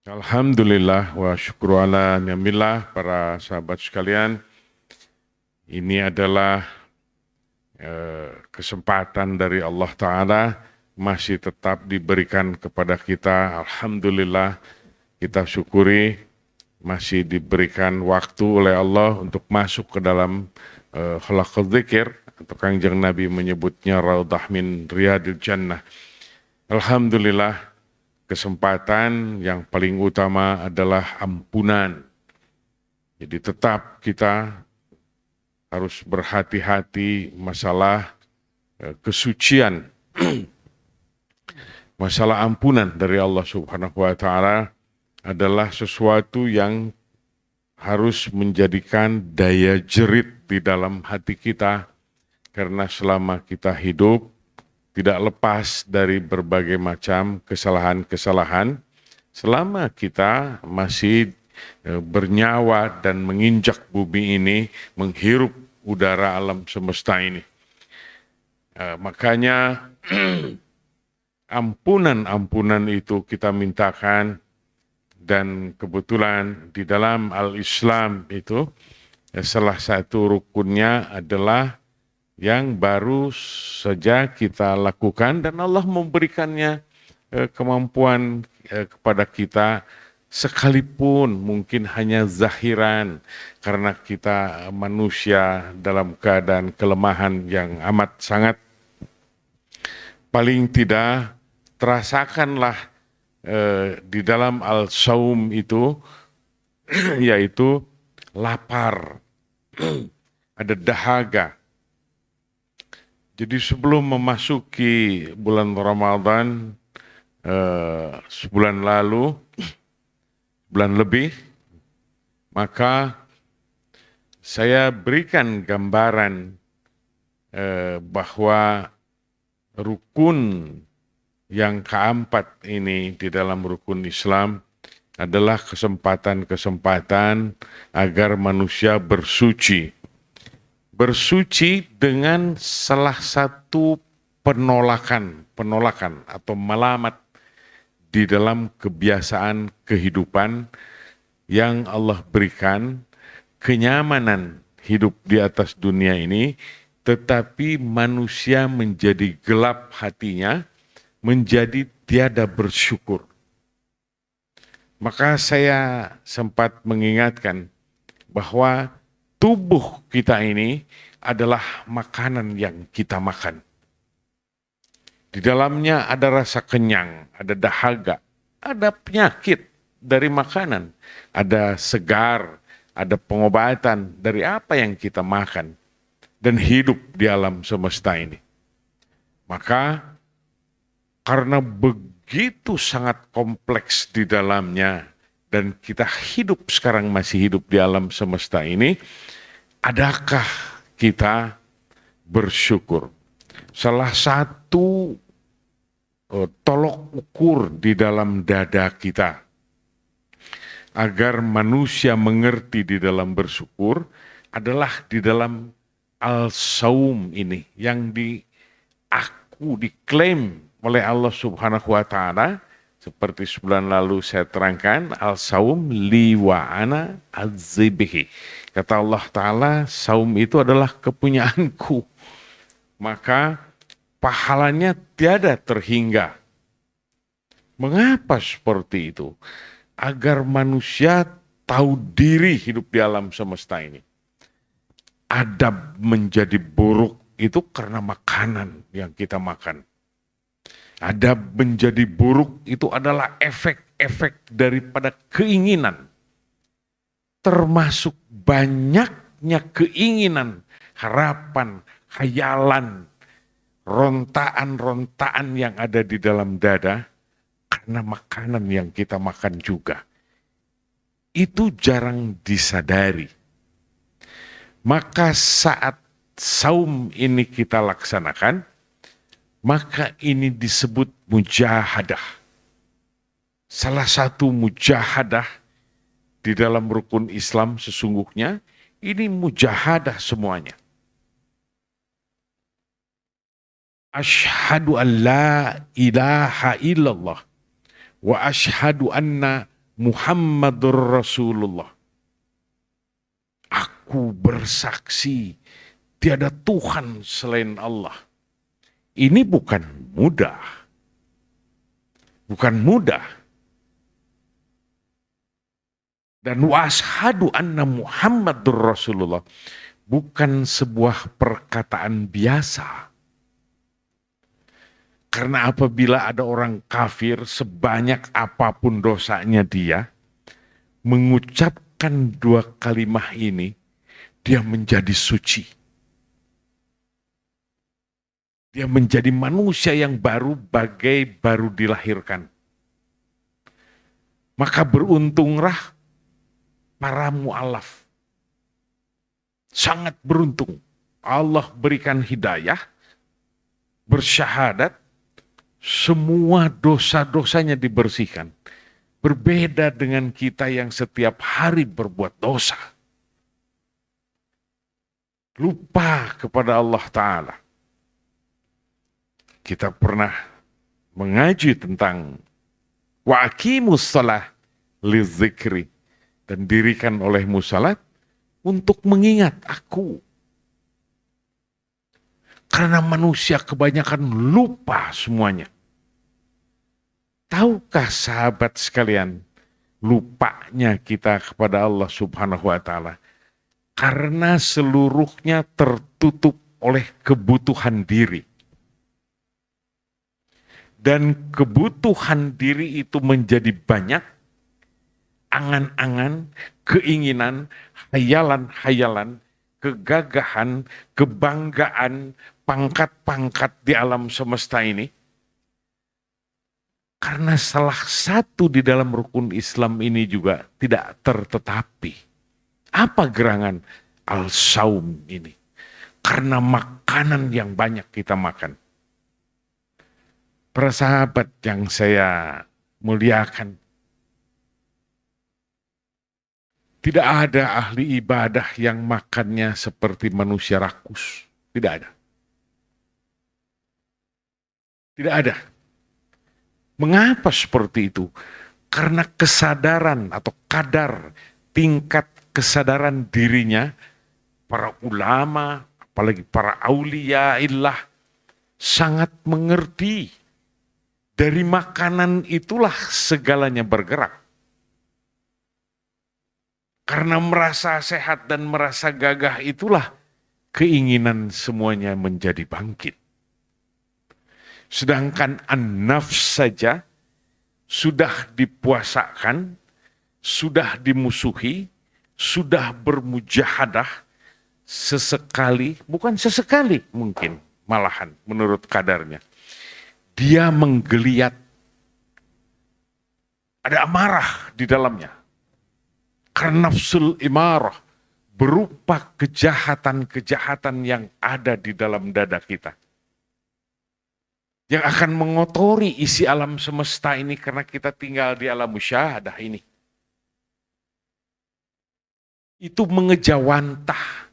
Alhamdulillah wa syukru ala ni'amillah para sahabat sekalian. Ini adalah kesempatan dari Allah Ta'ala masih tetap diberikan kepada kita. Alhamdulillah kita syukuri masih diberikan waktu oleh Allah untuk masuk ke dalam Khalaqal Dzikir atau Kangjeng Nabi menyebutnya Raudhah min Riyadil Jannah. Alhamdulillah kesempatan yang paling utama adalah ampunan. Jadi tetap kita harus berhati-hati masalah kesucian, masalah ampunan dari Allah Subhanahu wa Ta'ala adalah sesuatu yang harus menjadikan daya jerit di dalam hati kita, karena selama kita hidup tidak lepas dari berbagai macam kesalahan-kesalahan. Selama kita masih bernyawa dan menginjak bumi ini, menghirup udara alam semesta ini. Makanya ampunan itu kita mintakan, dan kebetulan di dalam Al-Islam itu salah satu rukunnya adalah yang baru saja kita lakukan dan Allah memberikannya kemampuan kepada kita, sekalipun mungkin hanya zahiran karena kita manusia dalam keadaan kelemahan yang amat sangat. Paling tidak terasakanlah di dalam al-saum itu yaitu lapar, ada dahaga. Jadi sebelum memasuki bulan Ramadan sebulan lalu, bulan lebih, maka saya berikan gambaran bahwa rukun yang keempat ini di dalam rukun Islam adalah kesempatan-kesempatan agar manusia bersuci. Bersuci dengan salah satu penolakan atau melamat di dalam kebiasaan kehidupan yang Allah berikan, kenyamanan hidup di atas dunia ini, tetapi manusia menjadi gelap hatinya, menjadi tiada bersyukur. Maka saya sempat mengingatkan bahwa tubuh kita ini adalah makanan yang kita makan. Di dalamnya ada rasa kenyang, ada dahaga, ada penyakit dari makanan, ada segar, ada pengobatan dari apa yang kita makan dan hidup di alam semesta ini. Maka karena begitu sangat kompleks di dalamnya dan kita hidup sekarang masih hidup di alam semesta ini, adakah kita bersyukur? Salah satu tolok ukur di dalam dada kita agar manusia mengerti di dalam bersyukur adalah di dalam al-saum ini yang diklaim oleh Allah Subhanahu wa Ta'ala. Seperti sebulan lalu saya terangkan, al-saum li wa ana azibihi. Kata Allah Ta'ala, saum itu adalah kepunyaanku, maka pahalanya tiada terhingga. Mengapa seperti itu? Agar manusia tahu diri hidup di alam semesta ini. Adab menjadi buruk itu karena makanan yang kita makan. Adab menjadi buruk itu adalah efek-efek daripada keinginan. Termasuk banyaknya keinginan, harapan, khayalan, rontaan-rontaan yang ada di dalam dada karena makanan yang kita makan juga. Itu jarang disadari. Maka saat saum ini kita laksanakan, maka ini disebut mujahadah. Salah satu mujahadah di dalam rukun Islam sesungguhnya ini mujahadah semuanya. Asyhadu an la ilaha illallah wa asyhadu anna Muhammadur Rasulullah. Aku bersaksi tiada Tuhan selain Allah. Ini bukan mudah. Bukan mudah. Dan wa ashadu anna Muhammadur Rasulullah bukan sebuah perkataan biasa. Karena apabila ada orang kafir sebanyak apapun dosanya dia, mengucapkan dua kalimat ini, dia menjadi suci. Dia menjadi manusia yang baru, bagai baru dilahirkan. Maka beruntunglah para mu'alaf. Sangat beruntung. Allah berikan hidayah, bersyahadat, semua dosa-dosanya dibersihkan. Berbeda dengan kita yang setiap hari berbuat dosa. Lupa kepada Allah Ta'ala. Kita pernah mengaji tentang wa aqimus shalah lizikri, dan dirikan olehmu salat untuk mengingat aku. Karena manusia kebanyakan lupa semuanya. Tahukah sahabat sekalian, lupanya kita kepada Allah Subhanahu wa Ta'ala karena seluruhnya tertutup oleh kebutuhan diri. Dan kebutuhan diri itu menjadi banyak, angan-angan, keinginan, hayalan-hayalan, kegagahan, kebanggaan, pangkat-pangkat di alam semesta ini. Karena salah satu di dalam rukun Islam ini juga tidak tertetapi. Apa gerangan al-saum ini? Karena makanan yang banyak kita makan. Para sahabat yang saya muliakan, tidak ada ahli ibadah yang makannya seperti manusia rakus. Tidak ada. Tidak ada. Mengapa seperti itu? Karena kesadaran atau kadar tingkat kesadaran dirinya, para ulama, apalagi para aulia illah, sangat mengerti. Dari makanan itulah segalanya bergerak. Karena merasa sehat dan merasa gagah itulah keinginan semuanya menjadi bangkit. Sedangkan an-nafs saja sudah dipuasakan, sudah dimusuhi, sudah bermujahadah sesekali, bukan sesekali mungkin, malahan menurut kadarnya. Dia menggeliat, ada amarah di dalamnya. Karena nafsul imarah berupa kejahatan-kejahatan yang ada di dalam dada kita. Yang akan mengotori isi alam semesta ini karena kita tinggal di alam musyahadah ini. Itu mengejawantah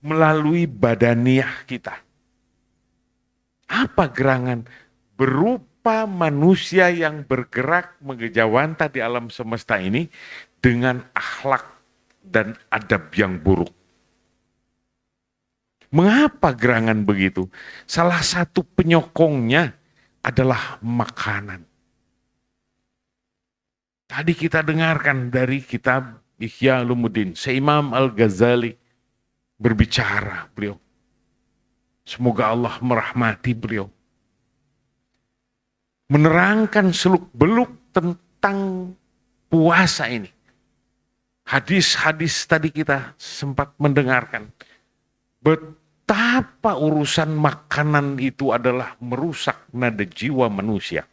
melalui badaniah kita. Apa gerangan? Berupa manusia yang bergerak mengejawantah di alam semesta ini dengan akhlak dan adab yang buruk. Mengapa gerangan begitu? Salah satu penyokongnya adalah makanan. Tadi kita dengarkan dari kitab Ihya Ulumuddin, Imam Al-Ghazali berbicara beliau. Semoga Allah merahmati beliau. Menerangkan seluk-beluk tentang puasa ini. Hadis-hadis tadi kita sempat mendengarkan. Betapa urusan makanan itu adalah merusak nada jiwa manusia.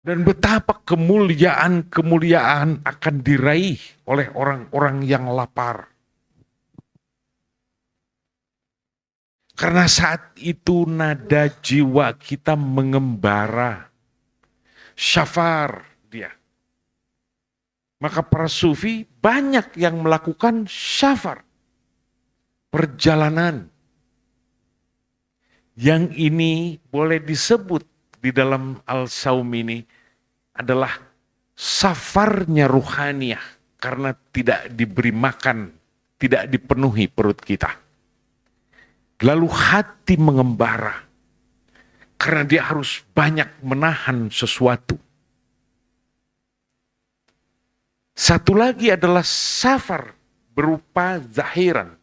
Dan betapa kemuliaan-kemuliaan akan diraih oleh orang-orang yang lapar. Karena saat itu nada jiwa kita mengembara. Syafar dia. Maka para sufi banyak yang melakukan syafar. Perjalanan. Yang ini boleh disebut di dalam al-saum ini adalah safarnya ruhaniyah karena tidak diberi makan, tidak dipenuhi perut kita. Lalu hati mengembara karena dia harus banyak menahan sesuatu. Satu lagi adalah safar berupa zahiran.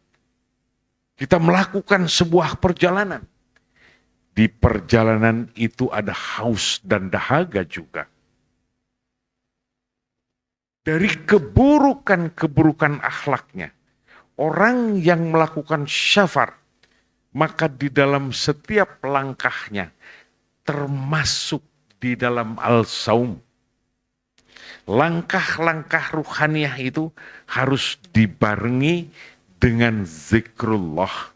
Kita melakukan sebuah perjalanan. Di perjalanan itu ada haus dan dahaga juga. Dari keburukan-keburukan akhlaknya, orang yang melakukan safar, maka di dalam setiap langkahnya, termasuk di dalam al-saum, langkah-langkah ruhaniyah itu harus dibarengi dengan zikrullah.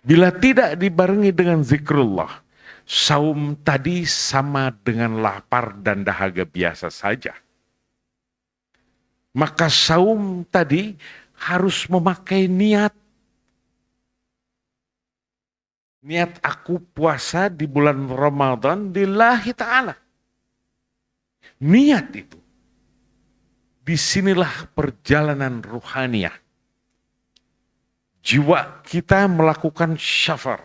Bila tidak dibarengi dengan zikrullah, saum tadi sama dengan lapar dan dahaga biasa saja. Maka saum tadi harus memakai niat. Niat aku puasa di bulan Ramadan lillahi ta'ala. Niat itu. Disinilah perjalanan ruhaniyah. Jiwa kita melakukan syafar.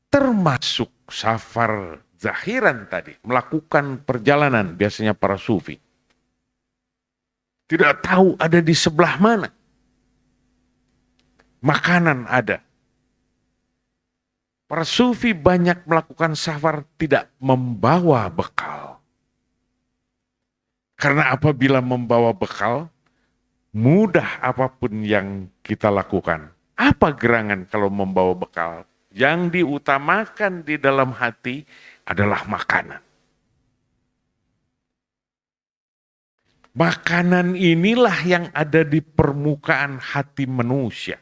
Termasuk safar zahiran tadi. Melakukan perjalanan biasanya para sufi. Tidak tahu ada di sebelah mana. Makanan ada. Para sufi banyak melakukan safar tidak membawa bekal. Karena apabila membawa bekal, mudah apapun yang kita lakukan. Apa gerangan kalau membawa bekal? Yang diutamakan di dalam hati adalah makanan. Makanan inilah yang ada di permukaan hati manusia.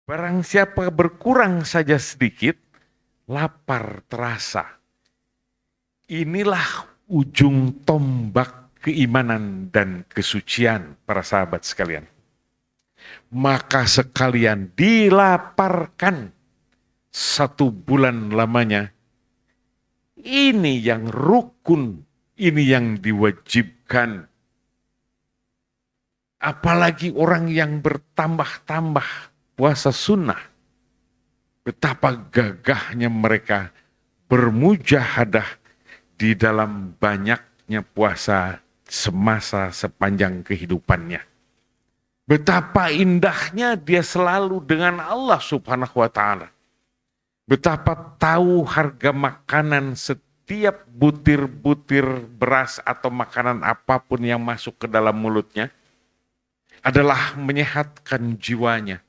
Barang siapa berkurang saja sedikit, lapar terasa. Inilah ujung tombak keimanan dan kesucian para sahabat sekalian. Maka sekalian dilaparkan 1 bulan lamanya. Ini yang rukun, ini yang diwajibkan. Apalagi orang yang bertambah-tambah puasa sunnah, betapa gagahnya mereka bermujahadah di dalam banyaknya puasa semasa sepanjang kehidupannya. Betapa indahnya dia selalu dengan Allah Subhanahu wa ta'ala. Betapa tahu harga makanan setiap butir-butir beras atau makanan apapun yang masuk ke dalam mulutnya adalah menyehatkan jiwanya.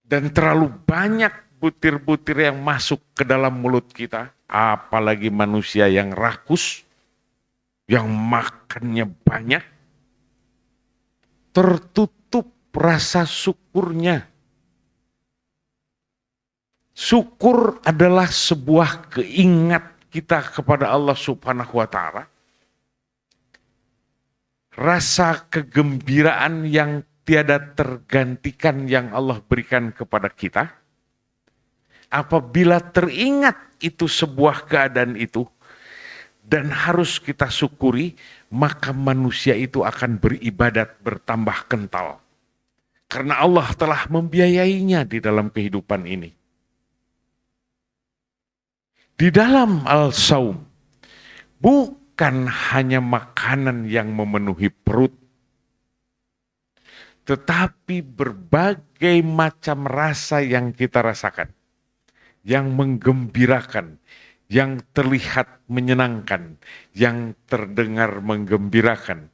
Dan terlalu banyak butir-butir yang masuk ke dalam mulut kita, apalagi manusia yang rakus, yang makannya banyak, tertutup rasa syukurnya. Syukur adalah sebuah keingat kita kepada Allah Subhanahu wa ta'ala. Rasa kegembiraan yang tiada tergantikan yang Allah berikan kepada kita. Apabila teringat itu sebuah keadaan itu dan harus kita syukuri, maka manusia itu akan beribadat bertambah kental. Karena Allah telah membiayainya di dalam kehidupan ini. Di dalam al-saum, bukan hanya makanan yang memenuhi perut, tetapi berbagai macam rasa yang kita rasakan, yang menggembirakan, yang terlihat menyenangkan, yang terdengar menggembirakan,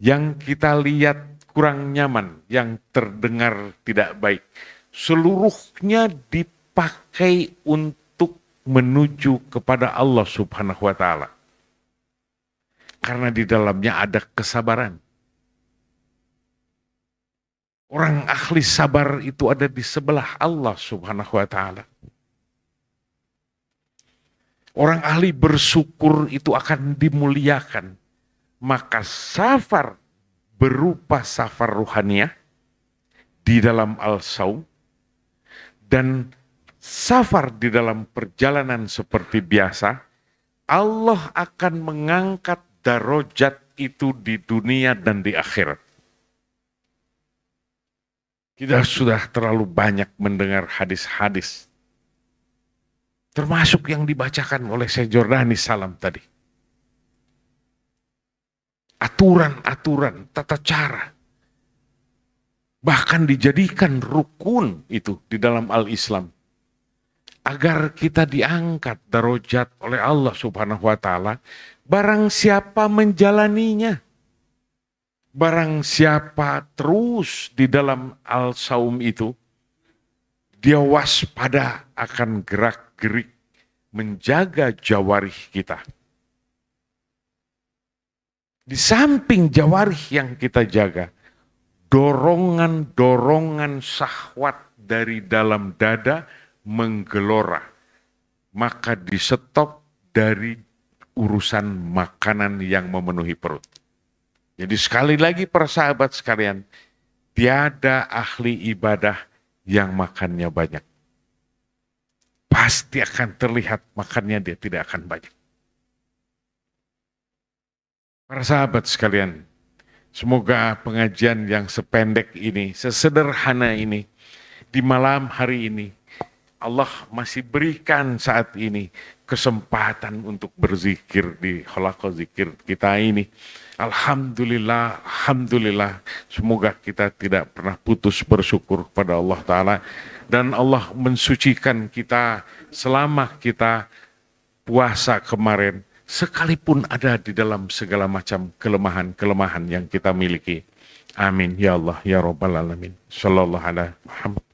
yang kita lihat kurang nyaman, yang terdengar tidak baik. Seluruhnya dipakai untuk menuju kepada Allah Subhanahu wa ta'ala. Karena di dalamnya ada kesabaran. Orang ahli sabar itu ada di sebelah Allah Subhanahu wa ta'ala. Orang ahli bersyukur itu akan dimuliakan. Maka safar berupa safar ruhaniyah di dalam al-saum dan safar di dalam perjalanan seperti biasa, Allah akan mengangkat darajat itu di dunia dan di akhirat. Kita sudah terlalu banyak mendengar hadis-hadis, termasuk yang dibacakan oleh Syekh Jordani Salam tadi. Aturan-aturan, tata cara, bahkan dijadikan rukun itu di dalam al-Islam, agar kita diangkat darajat oleh Allah Subhanahu wa Ta'ala. Barang siapa menjalaninya, barang siapa terus di dalam al-saum itu, dia waspada akan gerak-gerik menjaga jawarih kita. Di samping jawarih yang kita jaga, dorongan-dorongan syahwat dari dalam dada menggelora, maka di stop dari urusan makanan yang memenuhi perut. Jadi sekali lagi para sahabat sekalian, tiada ahli ibadah yang makannya banyak. Pasti akan terlihat makannya dia tidak akan banyak. Para sahabat sekalian, semoga pengajian yang sependek ini, sesederhana ini, di malam hari ini, Allah masih berikan saat ini kesempatan untuk berzikir di halaqah zikir kita ini. Alhamdulillah, Alhamdulillah, semoga kita tidak pernah putus bersyukur kepada Allah Ta'ala. Dan Allah mensucikan kita selama kita puasa kemarin, sekalipun ada di dalam segala macam kelemahan-kelemahan yang kita miliki. Amin. Ya Allah, Ya Rabbal Alamin. Sallallahu alaihi Muhammad.